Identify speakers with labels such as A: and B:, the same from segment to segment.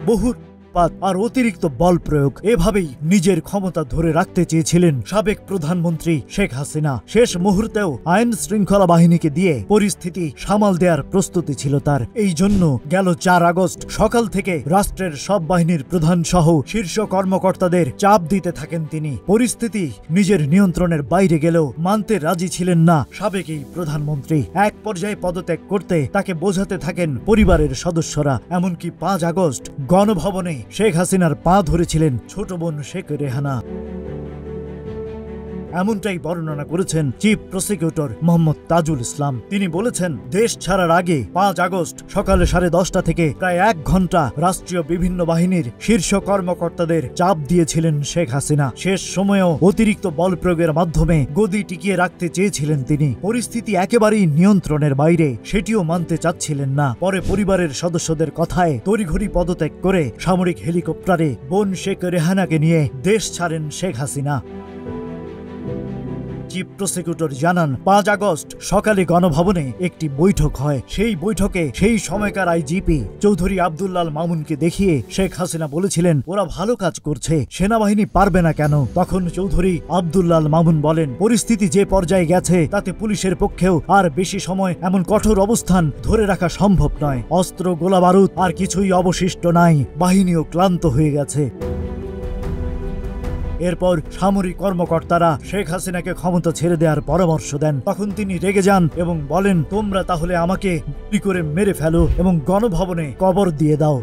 A: বহু আর অতিরিক্ত বল প্রয়োগ, এভাবেই নিজের ক্ষমতা ধরে রাখতে চেয়েছিলেন সাবেক প্রধানমন্ত্রী শেখ হাসিনা। শেষ মুহূর্তেও আইন শৃঙ্খলা বাহিনীকে দিয়ে পরিস্থিতি সামাল দেওয়ার প্রস্তুতি ছিল তার। এই জন্য গেল 4 আগস্ট সকাল থেকে রাষ্ট্রের সব বাহিনীর প্রধান সহ শীর্ষ কর্মকর্তাদের চাপ দিতে থাকেন তিনি। পরিস্থিতি নিজের নিয়ন্ত্রণের বাইরে গেলেও মানতে রাজি ছিলেন না সাবেক এই প্রধানমন্ত্রী। এক পর্যায়ে পদত্যাগ করতে তাকে বোঝাতে থাকেন পরিবারের সদস্যরা। এমনকি 5 আগস্ট গণভবনে শেখ হাসিনার পা ধরেছিলেন ছোট বোন শেখ রেহানা। এমনটাই বর্ণনা করেছেন চিফ প্রসিকিউটর মোহাম্মদ তাজুল ইসলাম। তিনি বলেছেন, দেশ ছাড়ার আগে 5 আগস্ট সকালে 10:30 থেকে প্রায় 1 ঘন্টা রাষ্ট্রীয় বিভিন্ন বাহিনীর শীর্ষ কর্মকর্তাদের চাপ দিয়েছিলেন শেখ হাসিনা। শেষ সময়েও অতিরিক্ত বল প্রয়োগের মাধ্যমে গদি টিকিয়ে রাখতে চেয়েছিলেন তিনি। পরিস্থিতি একেবারেই নিয়ন্ত্রণের বাইরে, সেটিও মানতে চাচ্ছিলেন না। পরে পরিবারের সদস্যদের কথায় তড়িঘড়ি পদত্যাগ করে সামরিক হেলিকপ্টারে বোন শেখ রেহানাকে নিয়ে দেশ ছাড়েন শেখ হাসিনা। চিফ প্রসিকিউটর জানান, 5 আগস্ট সকালে গণভবনে একটি বৈঠক হয়। সেই বৈঠকে সেই সময়কার আইজিপি চৌধুরী আব্দুল্লাল মামুনকে দেখিয়ে শেখ হাসিনা বলেছিলেন, ওরা ভালো কাজ করছে, সেনাবাহিনী পারবে না কেন? তখন চৌধুরী আব্দুল্লাল মামুন বলেন, পরিস্থিতি যে পর্যায়ে গেছে তাতে পুলিশের পক্ষেও আর বেশি সময় এমন কঠোর অবস্থান ধরে রাখা সম্ভব নয়। অস্ত্র, গোলা বারুদ আর কিছুই অবশিষ্ট নাই, বাহিনীও ক্লান্ত হয়ে গেছে। এরপর সামরিক কর্মকর্তারা শেখ হাসিনাকে ক্ষমতা ছেড়ে দেওয়ার পরামর্শ দেন। তখন তিনি রেগে যান এবং বলেন, তোমরা তাহলে আমাকে গুলি করে মেরে ফেলো এবং গণভবনে কবর দিয়ে দাও।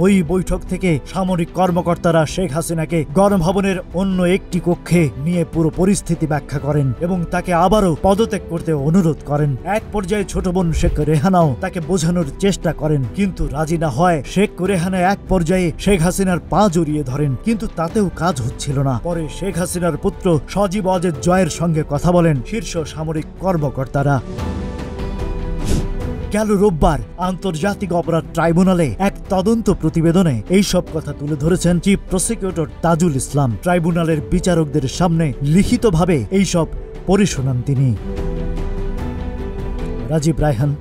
A: ওই বৈঠক থেকে সামরিক কর্মকর্তারা শেখ হাসিনাকে গণভবনের অন্য একটি কক্ষে নিয়ে পুরো পরিস্থিতি ব্যাখ্যা করেন এবং তাকে আবারও পদত্যাগ করতে অনুরোধ করেন। এক পর্যায়ে ছোট বোন শেখ রেহানাও তাকে বোঝানোর চেষ্টা করেন, কিন্তু রাজি না হয় শেখ রেহানা এক পর্যায়ে শেখ হাসিনার পা জড়িয়ে ধরেন, কিন্তু তাতেও কাজ হচ্ছিল না। পরে শেখ হাসিনার পুত্র সজীব অজেদ জয়ের সঙ্গে কথা বলেন শীর্ষ সামরিক কর্মকর্তারা। গেল রোববার আন্তর্জাতিক অপরাধ ট্রাইব্যুনালে এক তদন্ত প্রতিবেদনে এইসব কথা তুলে ধরেছেন চিফ প্রসিকিউটর তাজুল ইসলাম। ট্রাইব্যুনালের বিচারকদের সামনে লিখিতভাবে এইসব পড়ে শোনান তিনি। Rajib Raihan,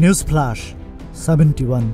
A: news flash, 71।